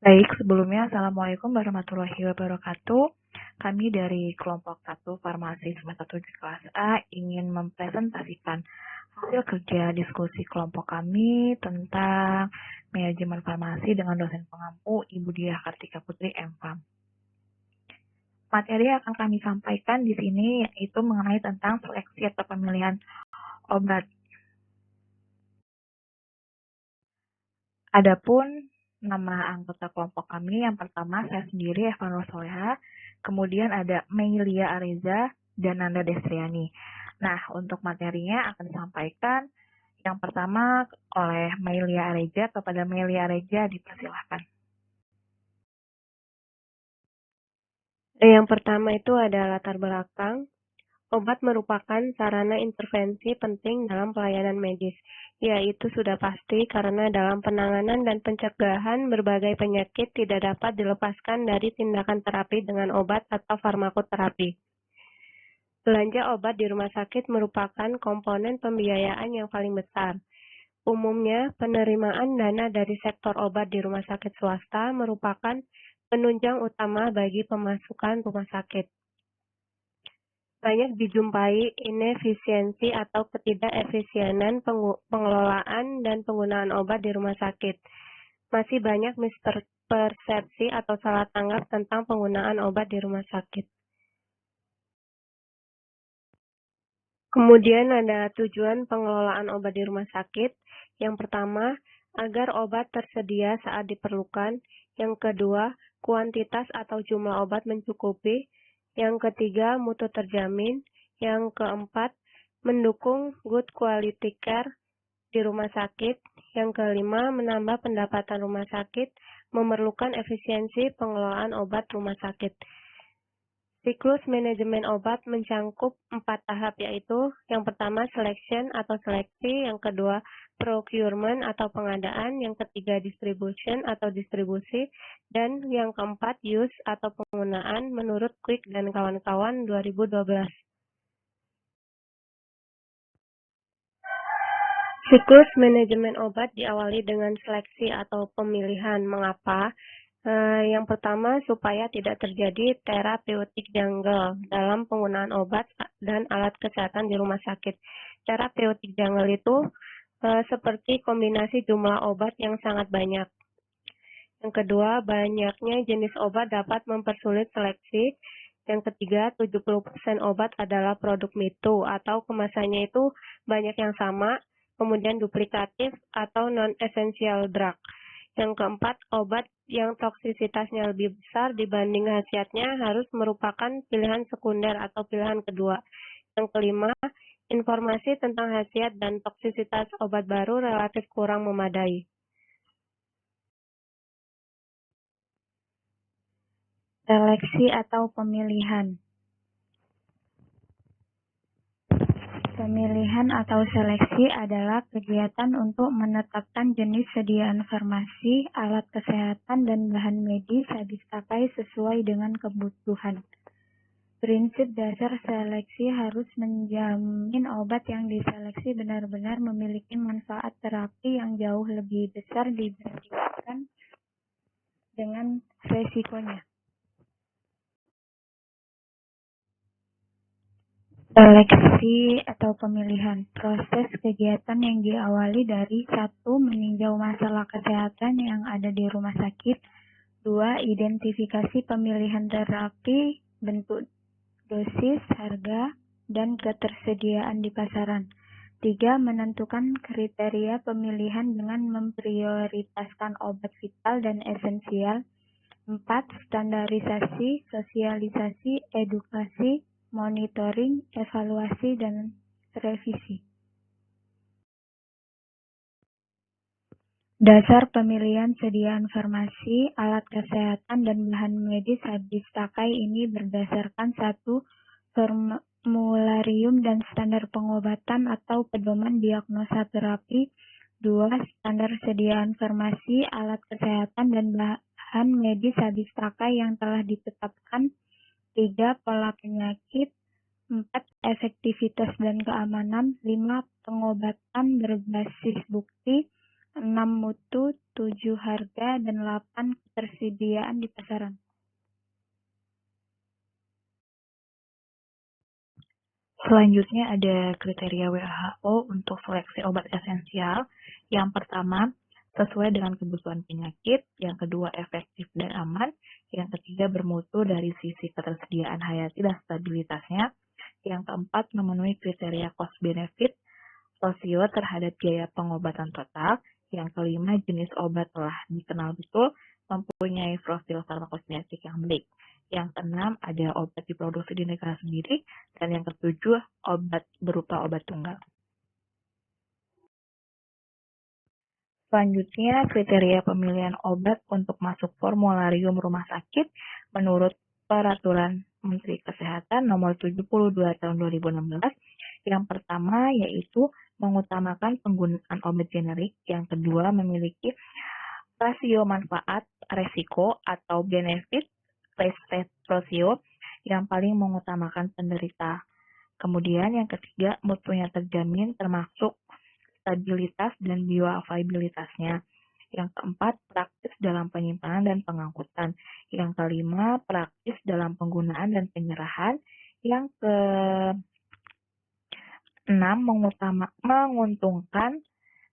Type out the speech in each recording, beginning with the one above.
Baik, sebelumnya Assalamualaikum warahmatullahi wabarakatuh. Kami dari kelompok 1 Farmasi semester 7 kelas A ingin mempresentasikan hasil kerja diskusi kelompok kami tentang manajemen farmasi dengan dosen pengampu Ibu Diah Kartika Putri MFAM. Materi yang akan kami sampaikan di sini yaitu mengenai tentang seleksi atau pemilihan obat. Adapun nama anggota kelompok kami yang pertama saya sendiri Evan Rosoleha, kemudian ada Meilia Areza dan Nanda Destriani. Nah, untuk materinya akan disampaikan yang pertama oleh Meilia Areza. Kepada Meilia Areza dipersilahkan. Yang pertama itu ada latar belakang. Obat merupakan sarana intervensi penting dalam pelayanan medis, yaitu sudah pasti karena dalam penanganan dan pencegahan berbagai penyakit tidak dapat dilepaskan dari tindakan terapi dengan obat atau farmakoterapi. Belanja obat di rumah sakit merupakan komponen pembiayaan yang paling besar. Umumnya, penerimaan dana dari sektor obat di rumah sakit swasta merupakan penunjang utama bagi pemasukan rumah sakit. Banyak dijumpai inefisiensi atau ketidakefisienan pengelolaan dan penggunaan obat di rumah sakit. Masih banyak mispersepsi atau salah tanggap tentang penggunaan obat di rumah sakit. Kemudian ada tujuan pengelolaan obat di rumah sakit. Yang pertama, agar obat tersedia saat diperlukan. Yang kedua, kuantitas atau jumlah obat mencukupi. Yang ketiga, mutu terjamin. Yang keempat, mendukung good quality care di rumah sakit. Yang kelima, menambah pendapatan rumah sakit, memerlukan efisiensi pengelolaan obat rumah sakit. Siklus manajemen obat mencangkup 4 tahap, yaitu yang pertama selection atau seleksi, yang kedua procurement atau pengadaan, yang ketiga distribution atau distribusi, dan yang keempat use atau penggunaan menurut Quick dan kawan-kawan 2012. Siklus manajemen obat diawali dengan seleksi atau pemilihan. Mengapa? Yang pertama, supaya tidak terjadi terapeutik jungle dalam penggunaan obat dan alat kesehatan di rumah sakit. Terapeutik jungle itu seperti kombinasi jumlah obat yang sangat banyak. Yang kedua, banyaknya jenis obat dapat mempersulit seleksi. Yang ketiga, 70% obat adalah produk me-too atau kemasannya itu banyak yang sama, kemudian duplikatif atau non-essential drug. Yang keempat, obat yang toksisitasnya lebih besar dibanding khasiatnya harus merupakan pilihan sekunder atau pilihan kedua. Yang kelima, informasi tentang khasiat dan toksisitas obat baru relatif kurang memadai. Seleksi atau pemilihan. Pemilihan atau seleksi adalah kegiatan untuk menetapkan jenis sediaan farmasi, alat kesehatan, dan bahan medis habis pakai sesuai dengan kebutuhan. Prinsip dasar seleksi harus menjamin obat yang diseleksi benar-benar memiliki manfaat terapi yang jauh lebih besar dibandingkan dengan resikonya. Seleksi atau pemilihan, proses kegiatan yang diawali dari 1. Meninjau masalah kesehatan yang ada di rumah sakit. 2. Identifikasi pemilihan terapi, bentuk dosis, harga, dan ketersediaan di pasaran. 3. Menentukan kriteria pemilihan dengan memprioritaskan obat vital dan esensial. 4. Standarisasi, sosialisasi, edukasi, monitoring, evaluasi, dan revisi. Dasar pemilihan sediaan farmasi, alat kesehatan, dan bahan medis habis pakai ini berdasarkan 1. Formularium dan standar pengobatan atau pedoman diagnosa terapi. 2. Standar sediaan farmasi, alat kesehatan, dan bahan medis habis pakai yang telah ditetapkan. 3. Pola penyakit. 4. Efektivitas dan keamanan. 5. Pengobatan berbasis bukti. 6 mutu, 7 harga, dan 8 ketersediaan di pasaran. Selanjutnya ada kriteria WHO untuk seleksi obat esensial. Yang pertama, sesuai dengan kebutuhan penyakit. Yang kedua, efektif dan aman. Yang ketiga, bermutu dari sisi ketersediaan hayati dan stabilitasnya. Yang keempat, memenuhi kriteria cost-benefit rasio terhadap biaya pengobatan total. Yang kelima, jenis obat telah dikenal betul, mempunyai profil farmakokinetik yang baik. Yang keenam, ada obat diproduksi di negara sendiri. Dan yang ketujuh, obat berupa obat tunggal. Selanjutnya, kriteria pemilihan obat untuk masuk formularium rumah sakit menurut Peraturan Menteri Kesehatan Nomor 72 Tahun 2016. Yang pertama yaitu mengutamakan penggunaan obat generik. Yang kedua, memiliki rasio manfaat resiko atau benefit risk ratio yang paling mengutamakan penderita. Kemudian yang ketiga, mutunya terjamin termasuk stabilitas dan bioavailabilitasnya. Yang keempat, praktis dalam penyimpanan dan pengangkutan. Yang kelima, praktis dalam penggunaan dan penyerahan. Yang keenam, menguntungkan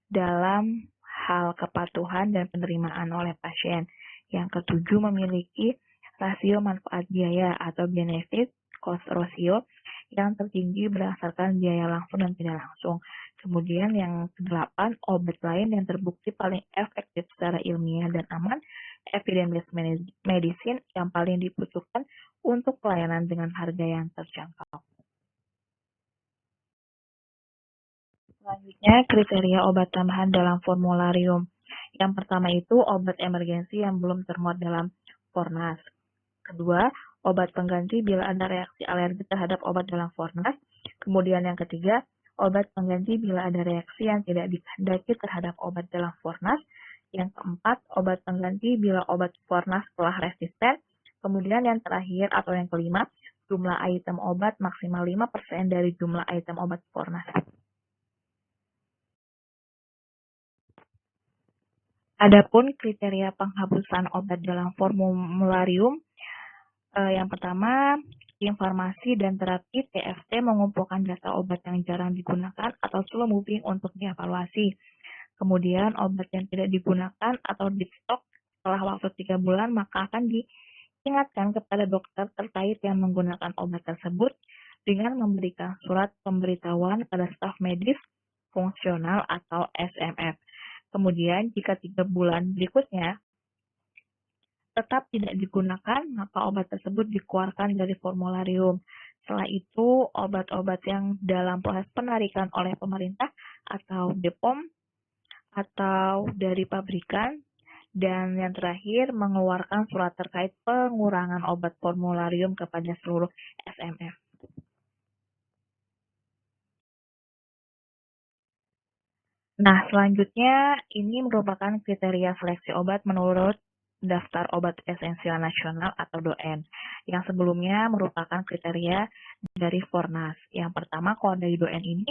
dalam hal kepatuhan dan penerimaan oleh pasien. Yang ketujuh, memiliki rasio manfaat biaya atau benefit cost ratio yang tertinggi berdasarkan biaya langsung dan tidak langsung. Kemudian yang kedelapan, obat lain yang terbukti paling efektif secara ilmiah dan aman, evidence-based medicine yang paling dibutuhkan untuk pelayanan dengan harga yang terjangkau. Selanjutnya, kriteria obat tambahan dalam formularium. Yang pertama itu obat emergensi yang belum termuat dalam Fornas. Kedua, obat pengganti bila ada reaksi alergi terhadap obat dalam Fornas. Kemudian yang ketiga, obat pengganti bila ada reaksi yang tidak dikehendaki terhadap obat dalam Fornas. Yang keempat, obat pengganti bila obat Fornas telah resisten. Kemudian yang terakhir atau yang kelima, jumlah item obat maksimal 5% dari jumlah item obat Fornas. Adapun kriteria penghapusan obat dalam formularium, yang pertama, informasi dan terapi TFT mengumpulkan data obat yang jarang digunakan atau slow moving untuk dievaluasi. Kemudian obat yang tidak digunakan atau di stok setelah waktu 3 bulan maka akan diingatkan kepada dokter terkait yang menggunakan obat tersebut dengan memberikan surat pemberitahuan pada staf medis fungsional atau SMF. Kemudian jika 3 bulan berikutnya tetap tidak digunakan, maka obat tersebut dikeluarkan dari formularium. Setelah itu, obat-obat yang dalam proses penarikan oleh pemerintah atau BPOM atau dari pabrikan, dan yang terakhir mengeluarkan surat terkait pengurangan obat formularium kepada seluruh SMF. Nah, selanjutnya ini merupakan kriteria seleksi obat menurut Daftar Obat Esensial Nasional atau DON, yang sebelumnya merupakan kriteria dari Fornas. Yang pertama, kalau dari DON ini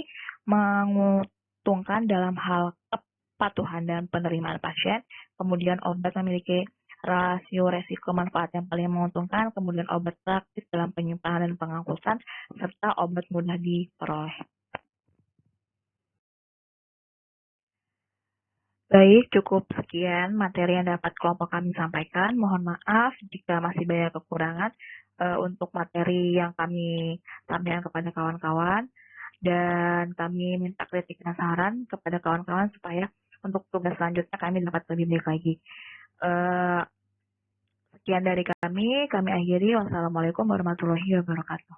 menguntungkan dalam hal kepatuhan dan penerimaan pasien, kemudian obat memiliki rasio resiko manfaat yang paling menguntungkan, kemudian obat praktis dalam penyimpanan dan pengangkutan, serta obat mudah diperoleh. Baik, cukup sekian materi yang dapat kelompok kami sampaikan. Mohon maaf jika masih banyak kekurangan untuk materi yang kami sampaikan kepada kawan-kawan. Dan kami minta kritik dan saran kepada kawan-kawan supaya untuk tugas selanjutnya kami dapat lebih baik lagi. Sekian dari kami akhiri. Wassalamualaikum warahmatullahi wabarakatuh.